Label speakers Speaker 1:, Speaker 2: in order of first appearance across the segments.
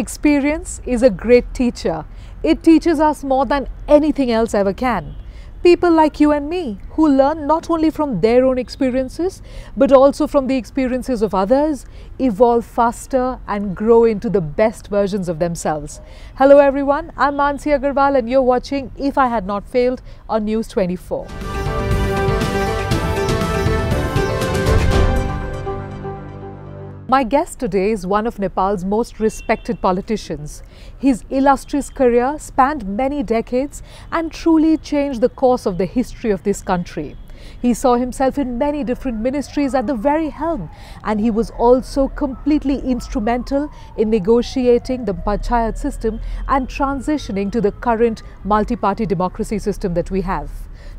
Speaker 1: Experience is a great teacher. It teaches us more than anything else ever can. People like you and me who learn not only from their own experiences but also from the experiences of others, evolve faster and grow into the best versions of themselves. Hello everyone, I'm Mannsi Agrawal and you're watching If I Had Not Failed on News 24. My guest today is one of Nepal's most respected politicians. His illustrious career spanned many decades and truly changed the course of the history of this country. He saw himself in many different ministries at the very helm, and he was also completely instrumental in negotiating the panchayat system and transitioning to the current multi-party democracy system that we have.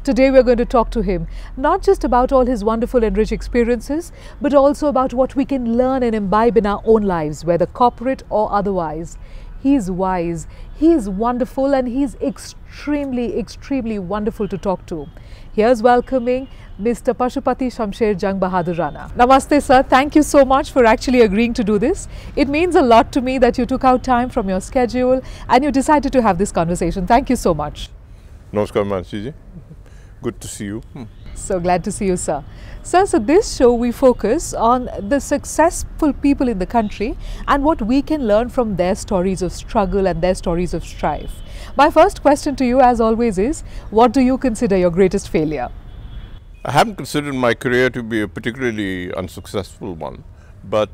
Speaker 1: Today we're going to talk to him not just about all his wonderful and rich experiences, but also about what we can learn and imbibe in our own lives, whether corporate or otherwise. He is wise, he is wonderful, and he is extremely wonderful to talk to. Here's welcoming Mr. Pashupati Shamsher Jang Bahadur Rana. Namaste sir, thank you so much for actually agreeing to do this. It means a lot to me that you took out time from your schedule and you decided to have this conversation. Thank you so much.
Speaker 2: Namaskar Mannsi ji. Good to see you.
Speaker 1: So glad to see you, sir. Sir, so this show we focus on the successful people in the country and what we can learn from their stories of struggle and their stories of strife. My first question to you, as always, is what do you consider your greatest failure?
Speaker 2: I haven't considered my career to be a particularly unsuccessful one, but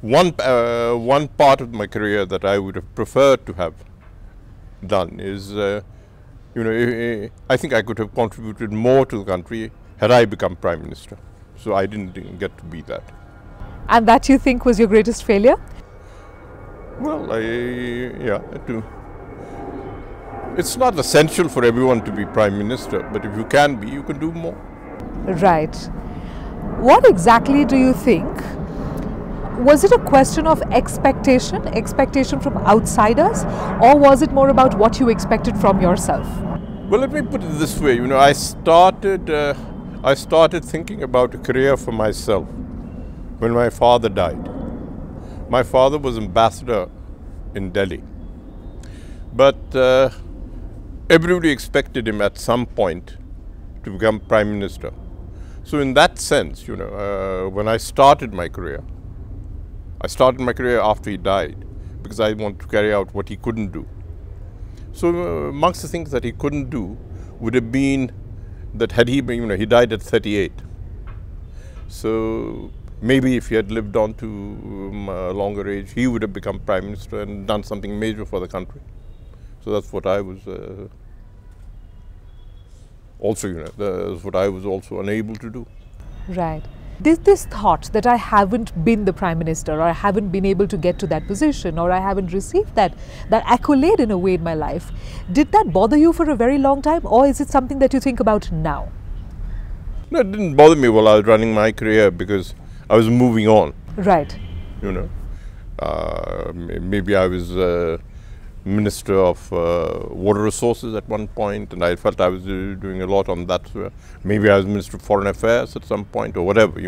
Speaker 2: one part of my career that I would have preferred to have done is I think I could have contributed more to the country had I become Prime Minister. So I didn't get to be that.
Speaker 1: And that you think was your greatest failure?
Speaker 2: Well, it's not essential for everyone to be Prime Minister, but if you can be, you can do more.
Speaker 1: Right. What exactly do you think? Was it a question of expectation from outsiders, or was it more about what you expected from yourself?
Speaker 2: Well, let me put it this way. I started thinking about a career for myself when my father died. My father was ambassador in Delhi, but everybody expected him at some point to become Prime Minister. So in that sense, when I started my career after he died because I wanted to carry out what he couldn't do. So amongst the things that he couldn't do would have been that had he been, he died at 38. So maybe if he had lived on to a longer age, he would have become Prime Minister and done something major for the country. So that's what I was also unable to do.
Speaker 1: Right. This thought that I haven't been the Prime Minister, or I haven't been able to get to that position, or I haven't received that accolade in a way in my life, did that bother you for a very long time, or is it something that you think about now?
Speaker 2: No, it didn't bother me while I was running my career because I was moving on.
Speaker 1: Right.
Speaker 2: Maybe I was Minister of Water Resources at one point, and I felt I was doing a lot on that. Maybe I was Minister of Foreign Affairs at some point, or whatever,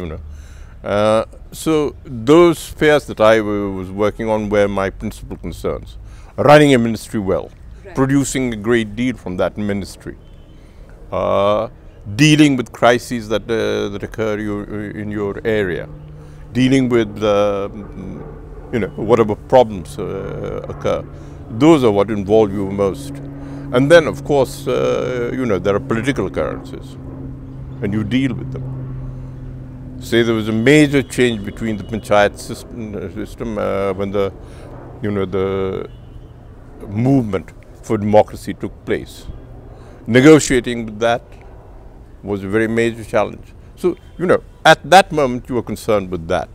Speaker 2: So those spheres that I was working on were my principal concerns. Running a ministry well, right. Producing a great deal from that ministry, dealing with crises that occur in your area, dealing with whatever problems occur. Those are what involve you most. And then, of course, there are political occurrences, and you deal with them. Say there was a major change between the panchayat system when the movement for democracy took place. Negotiating with that was a very major challenge. So, at that moment you were concerned with that.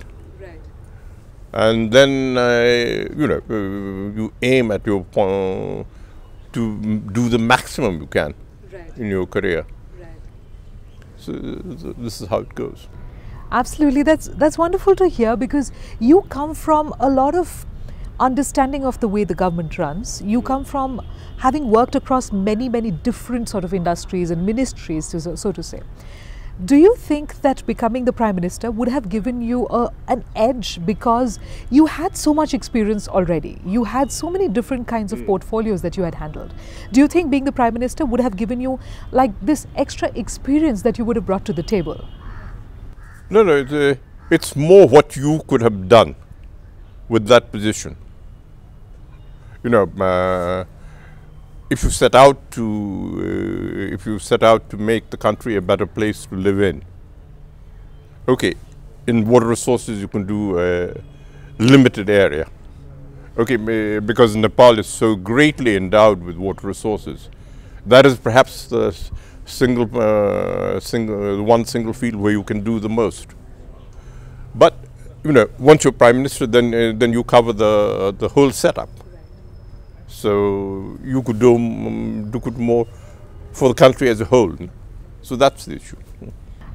Speaker 2: And then, you aim at your point to do the maximum you can in your career. Right. So this is how it goes.
Speaker 1: Absolutely, that's wonderful to hear, because you come from a lot of understanding of the way the government runs. You come from having worked across many different sort of industries and ministries, so to say. Do you think that becoming the Prime Minister would have given you an edge because you had so much experience already? You had so many different kinds of portfolios that you had handled. Do you think being the Prime Minister would have given you like this extra experience that you would have brought to the table?
Speaker 2: No, no, it's more what you could have done with that position. You know, if you set out to make the country a better place to live in, okay, in water resources you can do a limited area, okay, because Nepal is so greatly endowed with water resources. That is perhaps the one single field where you can do the most. But you know, once you're Prime Minister, then you cover the whole setup. So you could do more for the country as a whole. So that's the issue.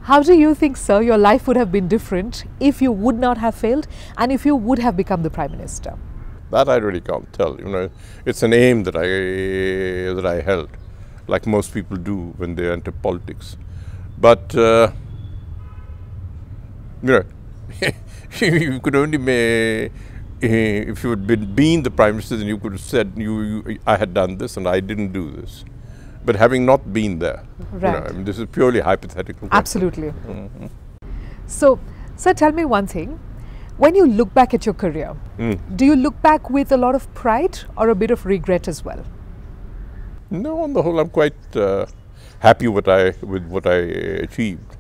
Speaker 1: How do you think, sir, your life would have been different if you would not have failed and if you would have become the Prime Minister?
Speaker 2: That I really can't tell. You know, it's an aim that I held, like most people do when they enter politics. But you know, you could only if you had been the Prime Minister, then you could have said, I had done this and I didn't do this. But having not been there,
Speaker 1: right.
Speaker 2: You know, I mean, this is purely hypothetical.
Speaker 1: Absolutely. So, sir, tell me one thing. When you look back at your career, do you look back with a lot of pride or a bit of regret as well?
Speaker 2: No, on the whole, I'm quite happy with what I achieved.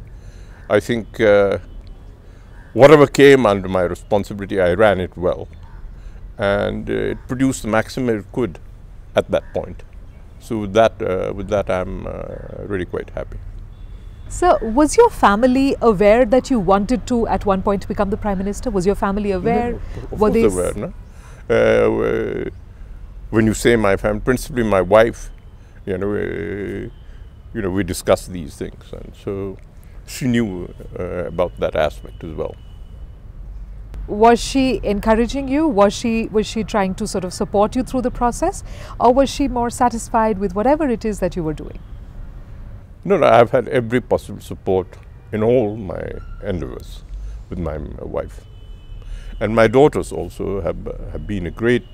Speaker 2: I think whatever came under my responsibility, I ran it well, and it produced the maximum it could at that point. So with that, I'm really quite happy.
Speaker 1: So, was your family aware that you wanted to, at one point, become the Prime Minister? Was your family aware?
Speaker 2: No, of course aware, no? When you say my family, principally my wife, you know, we discussed these things, and so she knew about that aspect as well.
Speaker 1: Was she encouraging you? Was she trying to sort of support you through the process, or was she more satisfied with whatever it is that you were doing?
Speaker 2: No, I've had every possible support in all my endeavors with my wife, and my daughters also have been a great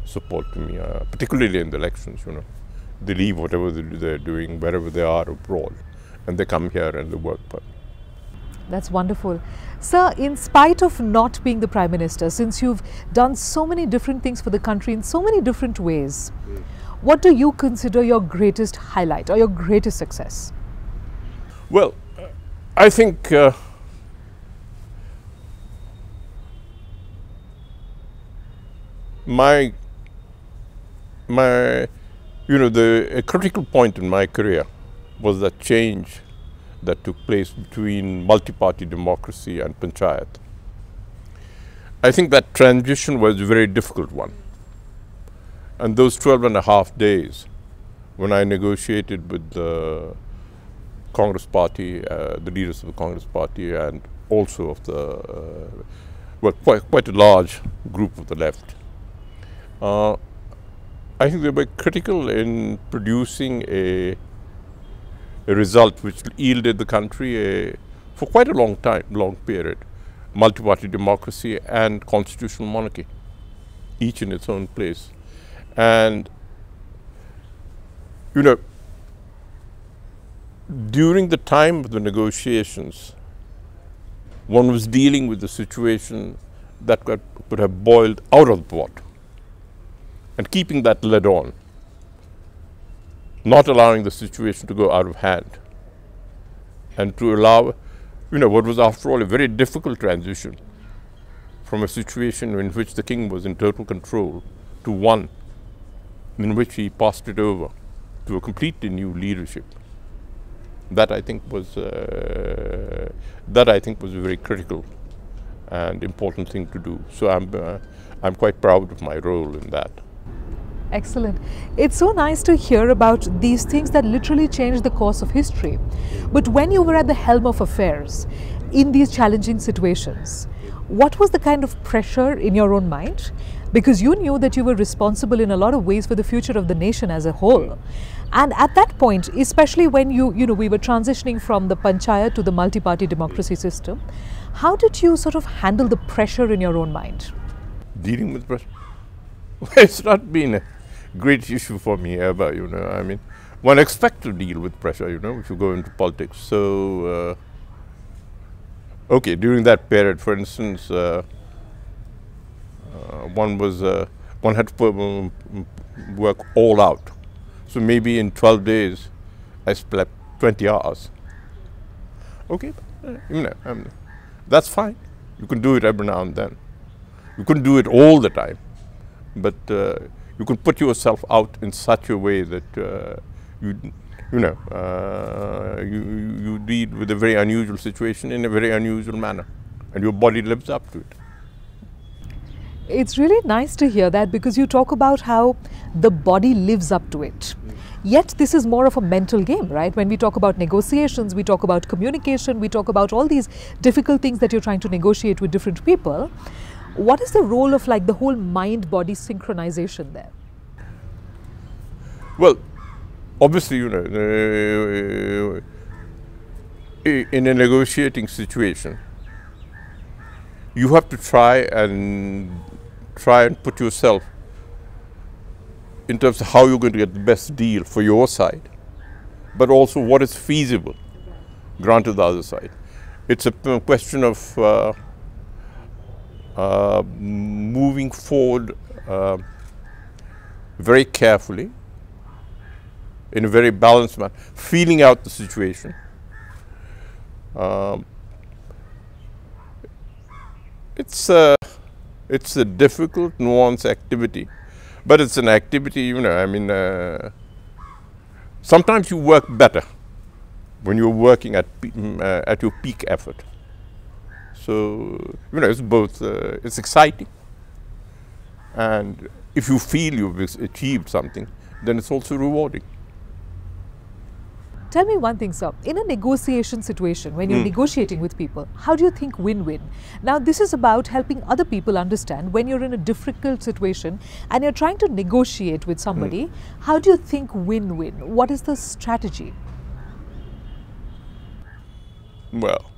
Speaker 2: support to me, particularly in the elections. You know, they leave whatever they're doing wherever they are abroad, and they come here and they work for.
Speaker 1: That's wonderful. Sir, in spite of not being the Prime Minister, since you've done so many different things for the country in so many different ways, what do you consider your greatest highlight or your greatest success?
Speaker 2: Well, I think a critical point in my career was that change that took place between multi-party democracy and panchayat. I think that transition was a very difficult one. And those 12.5 days when I negotiated with the Congress Party, the leaders of the Congress Party, and also of the, well, quite a large group of the left, I think they were critical in producing a result which yielded the country for quite a long period, multi-party democracy and constitutional monarchy, each in its own place. And, you know, during the time of the negotiations, one was dealing with the situation that could have boiled out of the pot, and keeping that lid on, not allowing the situation to go out of hand, and to allow, you know, what was after all a very difficult transition from a situation in which the king was in total control to one in which he passed it over to a completely new leadership. That I think was a very critical and important thing to do. So I'm quite proud of my role in that.
Speaker 1: Excellent. It's so nice to hear about these things that literally changed the course of history. But when you were at the helm of affairs, in these challenging situations, what was the kind of pressure in your own mind? because you knew that you were responsible in a lot of ways for the future of the nation as a whole. And at that point, especially when we were transitioning from the panchayat to the multi-party democracy system, how did you sort of handle the pressure in your own mind?
Speaker 2: Dealing with pressure? Well, it's not been a great issue for me ever, I mean, one expects to deal with pressure, if you go into politics. So, okay, during that period, for instance, one had to work all out. So maybe in 12 days, I slept 20 hours. Okay, that's fine. You can do it every now and then. You couldn't do it all the time, but you can put yourself out in such a way that you deal with a very unusual situation in a very unusual manner, and your body lives up to it.
Speaker 1: It's really nice to hear that, because you talk about how the body lives up to it. Yet this is more of a mental game, right? When we talk about negotiations, we talk about communication, we talk about all these difficult things that you're trying to negotiate with different people. What is the role of the whole mind-body synchronization there?
Speaker 2: Well, obviously, in a negotiating situation, you have to try and put yourself in terms of how you're going to get the best deal for your side, but also what is feasible, granted the other side. It's a question of moving forward very carefully, in a very balanced manner, feeling out the situation. It's a difficult, nuanced activity, but it's an activity, sometimes you work better when you're working at your peak effort. So, it's both, it's exciting, and if you feel you've achieved something, then it's also rewarding.
Speaker 1: Tell me one thing, sir. In a negotiation situation, when you're negotiating with people, how do you think win-win? Now, this is about helping other people understand when you're in a difficult situation and you're trying to negotiate with somebody, how do you think win-win? What is the strategy?
Speaker 2: Well,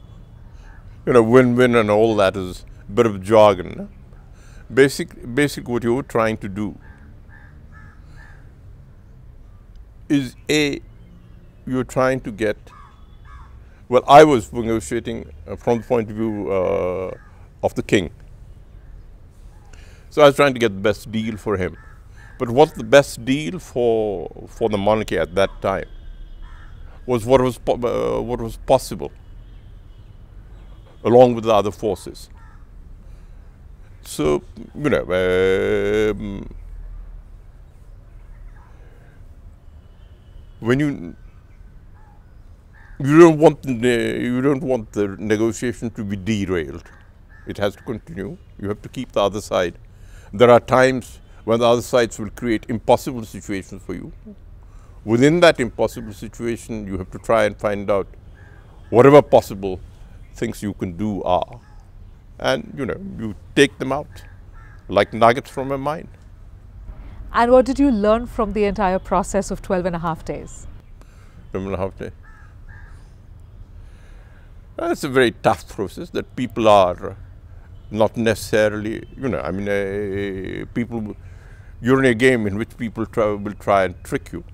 Speaker 2: win-win and all that is a bit of jargon. Basic what you're trying to do is you're trying to get, well, I was negotiating from the point of view of the king. So I was trying to get the best deal for him. But what's the best deal for the monarchy at that time was what was possible, along with the other forces. So, when you don't want the negotiation to be derailed. It has to continue. You have to keep the other side. There are times when the other sides will create impossible situations for you. Within that impossible situation, you have to try and find out whatever possible things you can do are. And, you take them out like nuggets from a mine.
Speaker 1: And what did you learn from the entire process of 12.5 days?
Speaker 2: 12.5 days. It's a very tough process that people are not necessarily, people, you're in a game in which people will try and trick you,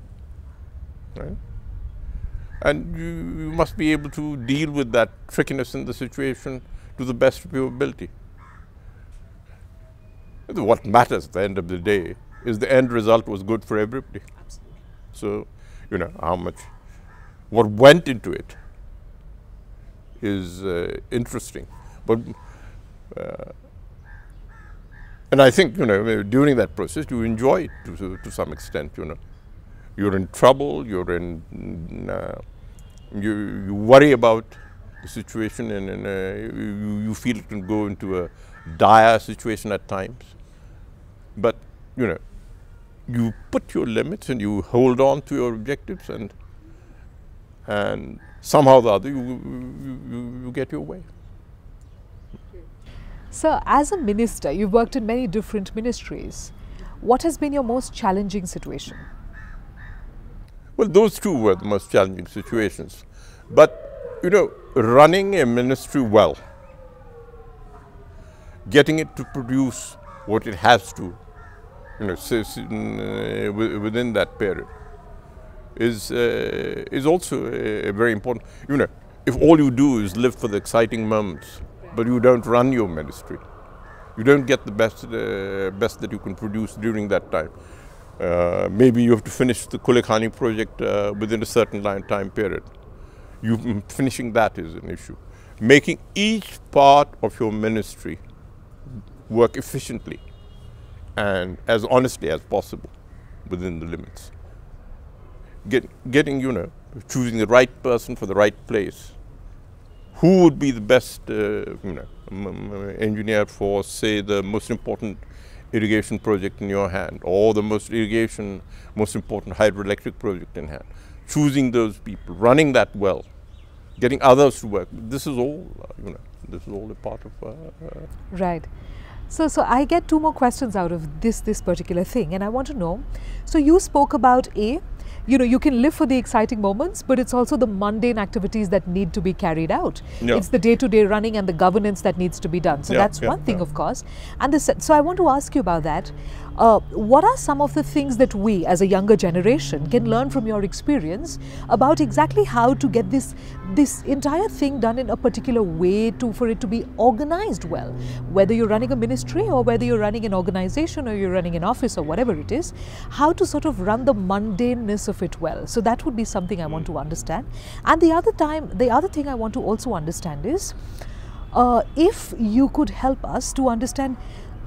Speaker 2: right? And you must be able to deal with that trickiness in the situation to the best of your ability. What matters at the end of the day is the end result was good for everybody.
Speaker 1: Absolutely.
Speaker 2: So, what went into it is interesting, but and I think during that process you enjoy it to some extent. You're in trouble. You're in you worry about the situation, and you feel it can go into a dire situation at times. But you put your limits and you hold on to your objectives, and somehow or the other you get your way.
Speaker 1: So, as a minister, you've worked in many different ministries. What has been your most challenging situation?
Speaker 2: Well, those two were the most challenging situations. But, you know, running a ministry well, getting it to produce what it has to, you know, within that period, is also a very important. You know, if all you do is live for the exciting moments, but you don't run your ministry, you don't get the best that you can produce during that time. Maybe you have to finish the Kulekhani project within a certain time period. Finishing that is an issue. Making each part of your ministry work efficiently and as honestly as possible within the limits. Getting, you know, choosing the right person for the right place. Who would be the best, you know, engineer for, say, the most important irrigation project in your hand, or the most important hydroelectric project in hand? Choosing those people, running that well, getting others to work. This is all, you know, this is all a part of.
Speaker 1: Right. So I get two more questions out of this particular thing, and I want to know. So you spoke about you know, you can live for the exciting moments, but it's also the mundane activities that need to be carried out.
Speaker 2: Yeah.
Speaker 1: It's the day-to-day running and the governance that needs to be done. So that's one thing, of course. And so I want to ask you about that. What are some of the things that we, as a younger generation, can learn from your experience about exactly how to get this entire thing done in a particular way for it to be organized well? Whether you're running a ministry or whether you're running an organization or you're running an office or whatever it is, how to sort of run the mundaneness of it well. So that would be something I want to understand. And the other thing I want to also understand is, if you could help us to understand,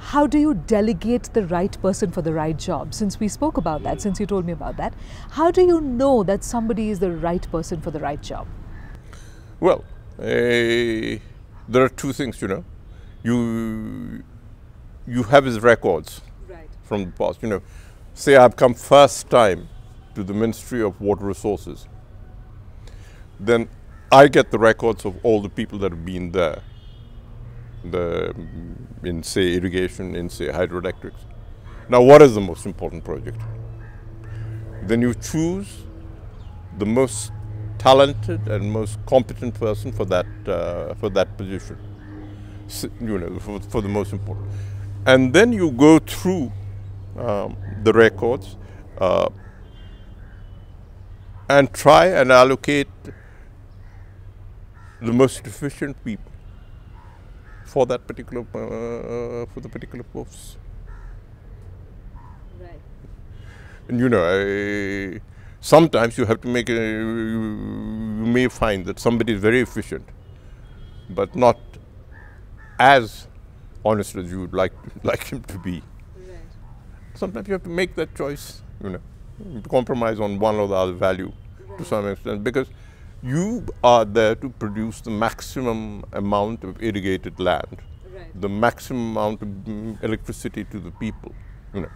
Speaker 1: how do you delegate the right person for the right job? Since we spoke about that, since you told me about that, how do you know that somebody is the right person for the right job?
Speaker 2: Well, there are two things, you know. You have his records from the past. You know, say I've come first time to the Ministry of Water Resources. Then I get the records of all the people that have been there. In say irrigation, in say hydroelectrics. Now, what is the most important project? Then you choose the most talented and most competent person for that position. You know, for the most important, and then you go through the records and try and allocate the most efficient people for that particular for the particular post.
Speaker 1: Right.
Speaker 2: And you know, sometimes you have to make you may find that somebody is very efficient, but not as honest as you would like him to be.
Speaker 1: Right.
Speaker 2: Sometimes you have to make that choice. You know, compromise on one or the other value to some extent, because you are there to produce the maximum amount of irrigated land, the maximum amount of electricity to the people, you know.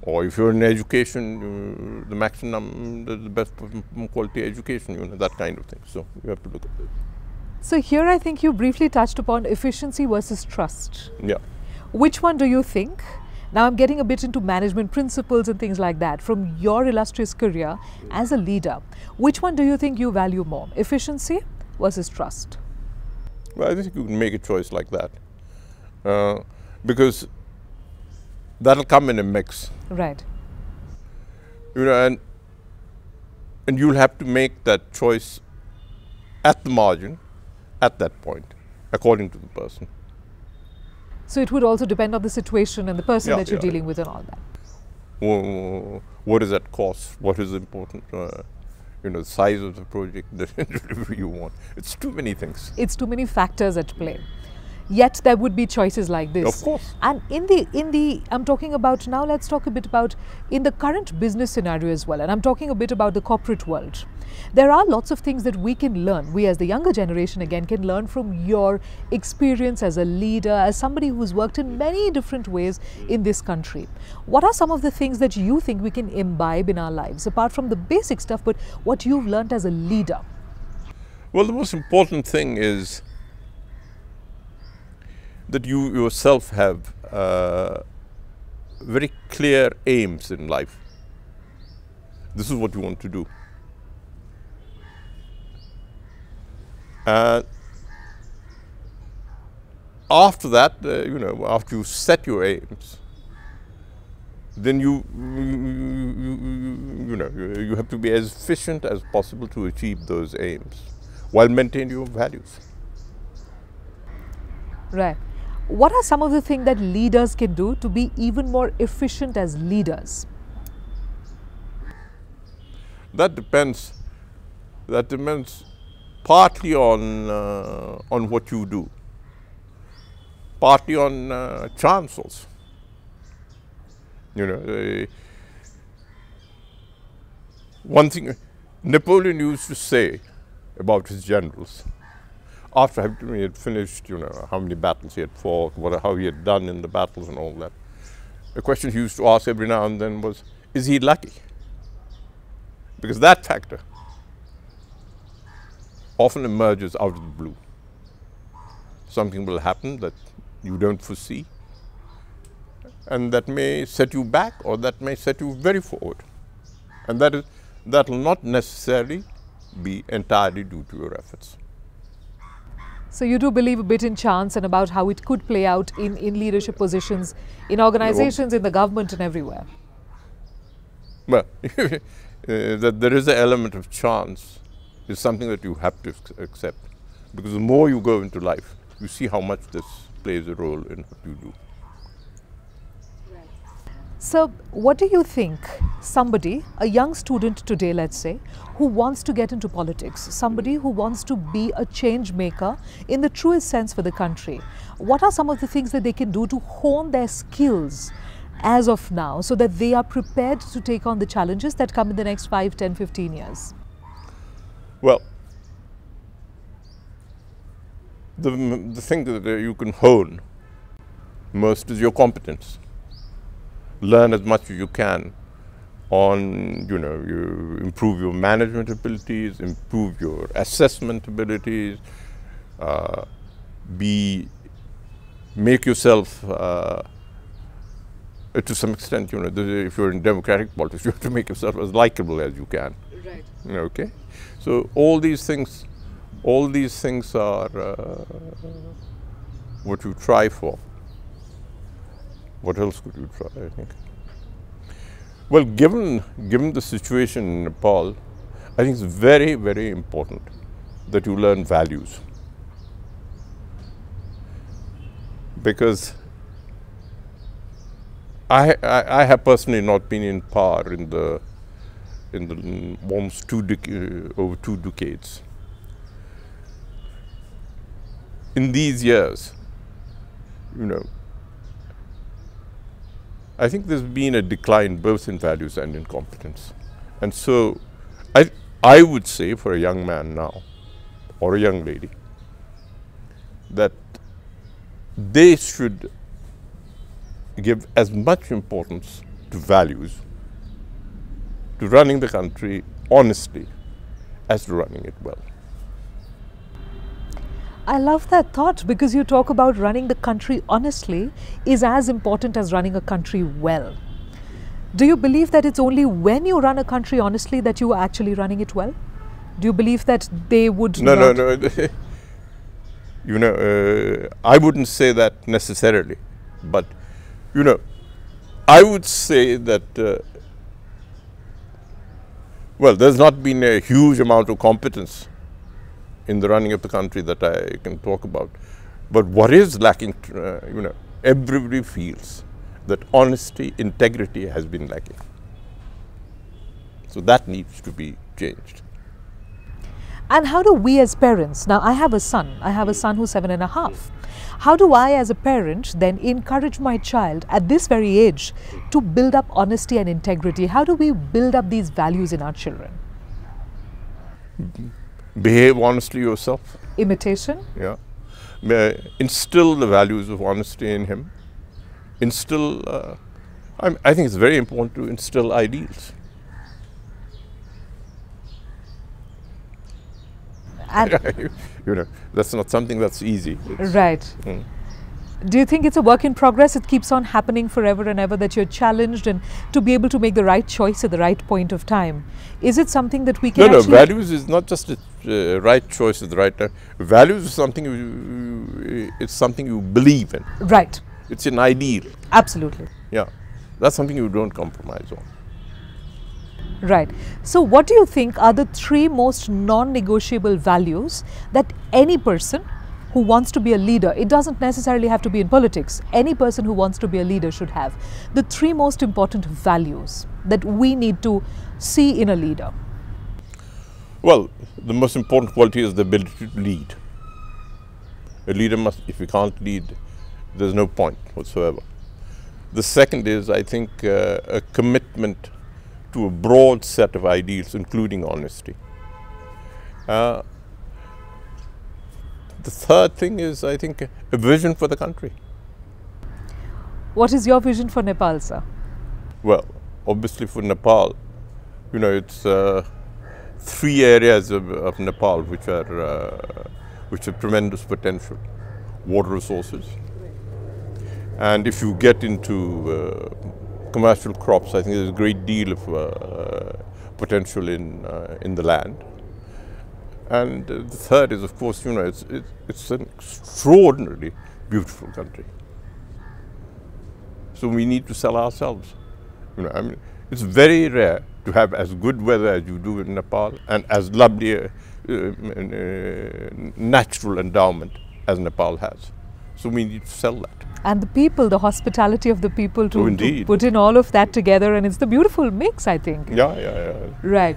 Speaker 2: Or if you're in education, the maximum, the best quality education, you know, that kind of thing. So you have to look at it.
Speaker 1: So here I think you briefly touched upon efficiency versus trust.
Speaker 2: Yeah.
Speaker 1: Which one do you think? Now I'm getting a bit into management principles and things like that. From your illustrious career as a leader, which one do you think you value more? Efficiency versus trust?
Speaker 2: Well, I think you can make a choice like that. Because that'll come in a mix.
Speaker 1: Right.
Speaker 2: You know, and you'll have to make that choice at the margin, at that point, according to the person.
Speaker 1: So it would also depend on the situation and the person that you're dealing with and all that.
Speaker 2: Well, what does that cost? What is important? You know, the size of the project, the delivery you want. It's too many things.
Speaker 1: It's too many factors at play. Yet there would be choices like this.
Speaker 2: Of course.
Speaker 1: And I'm talking about, now let's talk a bit about in the current business scenario as well. And I'm talking a bit about the corporate world. There are lots of things that we can learn. We as the younger generation again can learn from your experience as a leader, as somebody who's worked in many different ways in this country. What are some of the things that you think we can imbibe in our lives, apart from the basic stuff, but what you've learned as a leader?
Speaker 2: Well, the most important thing is that you yourself have very clear aims in life. This is what you want to do. And after that, after you set your aims, then you have to be as efficient as possible to achieve those aims while maintaining your values.
Speaker 1: Right. What are some of the things that leaders can do to be even more efficient as leaders?
Speaker 2: That depends partly on what you do, partly on chance also. One thing Napoleon used to say about his generals, after he had finished, how many battles he had fought, how he had done in the battles and all that, the question he used to ask every now and then was, is he lucky? Because that factor often emerges out of the blue. Something will happen that you don't foresee, and that may set you back or that may set you very forward. And that will not necessarily be entirely due to your efforts.
Speaker 1: So you do believe a bit in chance and about how it could play out in leadership positions, in organizations, in the government and everywhere?
Speaker 2: Well, that there is an element of chance is something that you have to accept. Because the more you go into life, you see how much this plays a role in what you do.
Speaker 1: So what do you think somebody, a young student today, let's say, who wants to get into politics, somebody who wants to be a change maker in the truest sense for the country, what are some of the things that they can do to hone their skills as of now so that they are prepared to take on the challenges that come in the next 5, 10, 15 years?
Speaker 2: Well, the thing that you can hone most is your competence. Learn as much as you can on, you improve your management abilities, improve your assessment abilities, make yourself, to some extent, if you're in democratic politics, you have to make yourself as likable as you can.
Speaker 1: Right.
Speaker 2: Okay? So all these things are what you try for. What else could you try, I think? Well, given the situation in Nepal, I think it's very, very important that you learn values. Because I have personally not been in power in the almost over 2 decades. In these years, I think there's been a decline both in values and in competence. And so I would say for a young man now, or a young lady, that they should give as much importance to values, to running the country honestly, as to running it well.
Speaker 1: I love that thought, because you talk about running the country honestly is as important as running a country well. Do you believe that it's only when you run a country honestly that you are actually running it well? Do you believe that they would not?
Speaker 2: No. I wouldn't say that necessarily, but I would say that well, there's not been a huge amount of competence in the running of the country that I can talk about. But what is lacking, everybody feels that honesty, integrity has been lacking. So that needs to be changed.
Speaker 1: And how do we as parents, now I have a son who's 7.5. How do I as a parent then encourage my child at this very age to build up honesty and integrity? How do we build up these values in our children?
Speaker 2: Behave honestly yourself.
Speaker 1: Imitation?
Speaker 2: Yeah. Instill the values of honesty in him. Instill, I think it's very important to instill ideals.
Speaker 1: And
Speaker 2: that's not something that's easy.
Speaker 1: right. Do you think it's a work in progress? It keeps on happening forever and ever, that you're challenged and to be able to make the right choice at the right point of time. Is it something that we can
Speaker 2: No, values is not just the right choice at the right time. Values is something it's something you believe in.
Speaker 1: Right.
Speaker 2: It's an ideal.
Speaker 1: Absolutely.
Speaker 2: Yeah. That's something you don't compromise on.
Speaker 1: Right. So what do you think are the 3 most non-negotiable values that any person who wants to be a leader, it doesn't necessarily have to be in politics, any person who wants to be a leader should have? The 3 most important values that we need to see in a leader.
Speaker 2: Well, the most important quality is the ability to lead. A leader must, if you can't lead, there's no point whatsoever. The second is, I think, a commitment to a broad set of ideals, including honesty. The third thing is, I think, a vision for the country.
Speaker 1: What is your vision for Nepal, sir?
Speaker 2: Well, obviously for Nepal, you know, it's 3 areas of Nepal which have tremendous potential. Water resources. And if you get into commercial crops, I think there's a great deal of potential in the land. And the third is, of course, you know, it's an extraordinarily beautiful country. So we need to sell ourselves. You know, I mean, it's very rare to have as good weather as you do in Nepal and as lovely a natural endowment as Nepal has. So we need to sell that.
Speaker 1: And the people, the hospitality of the people to
Speaker 2: put
Speaker 1: in all of that together, and it's the beautiful mix, I think.
Speaker 2: Yeah.
Speaker 1: Right.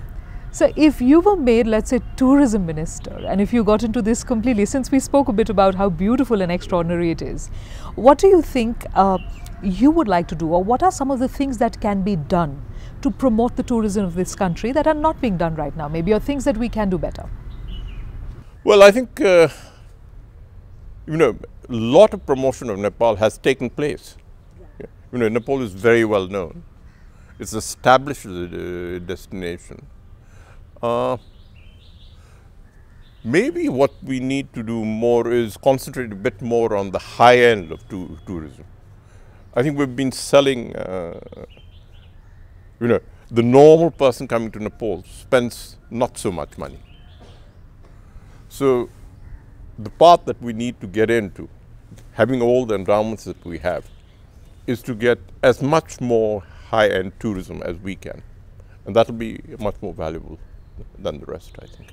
Speaker 1: So if you were made, let's say, tourism minister, and if you got into this completely, since we spoke a bit about how beautiful and extraordinary it is, what do you think you would like to do, or what are some of the things that can be done to promote the tourism of this country that are not being done right now, maybe, or things that we can do better?
Speaker 2: Well, I think, you know, a lot of promotion of Nepal has taken place. Yeah. You know, Nepal is very well known. It's established as a destination. Maybe what we need to do more is concentrate a bit more on the high end of tourism. I think we've been selling, you know, the normal person coming to Nepal spends not so much money. So the path that we need to get into, having all the endowments that we have, is to get as much more high-end tourism as we can. And that will be much more valuable than the rest, I think.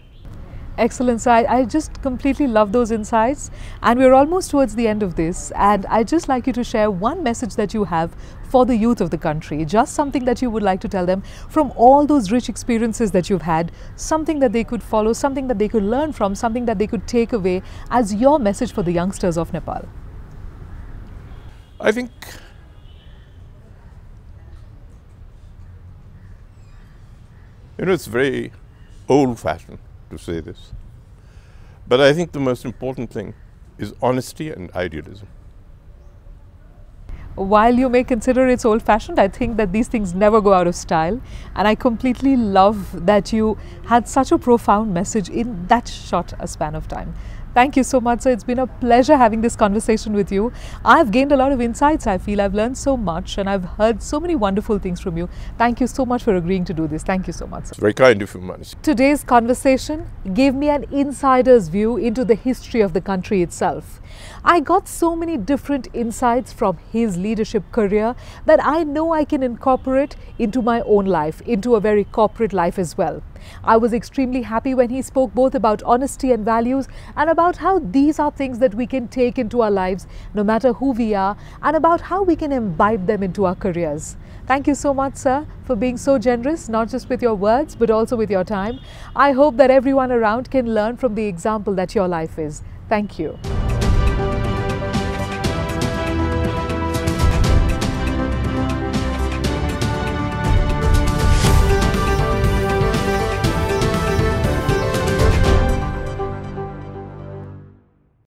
Speaker 1: Excellent. So I just completely love those insights, and we're almost towards the end of this, and I'd just like you to share one message that you have for the youth of the country, just something that you would like to tell them from all those rich experiences that you've had, something that they could follow, something that they could learn from, something that they could take away as your message for the youngsters of Nepal.
Speaker 2: I think it's very old-fashioned to say this, but I think the most important thing is honesty and idealism.
Speaker 1: While you may consider it's old-fashioned, I think that these things never go out of style, and I completely love that you had such a profound message in that short a span of time. Thank you so much, sir. It's been a pleasure having this conversation with you. I've gained a lot of insights. I feel I've learned so much, and I've heard so many wonderful things from you. Thank you so much for agreeing to do this. Thank you so much, sir.
Speaker 2: It's very kind of you, Mannsi.
Speaker 1: Today's conversation gave me an insider's view into the history of the country itself. I got so many different insights from his leadership career that I know I can incorporate into my own life, into a very corporate life as well. I was extremely happy when he spoke both about honesty and values, and about how these are things that we can take into our lives no matter who we are, and about how we can imbibe them into our careers. Thank you so much, sir, for being so generous, not just with your words but also with your time. I hope that everyone around can learn from the example that your life is. Thank you.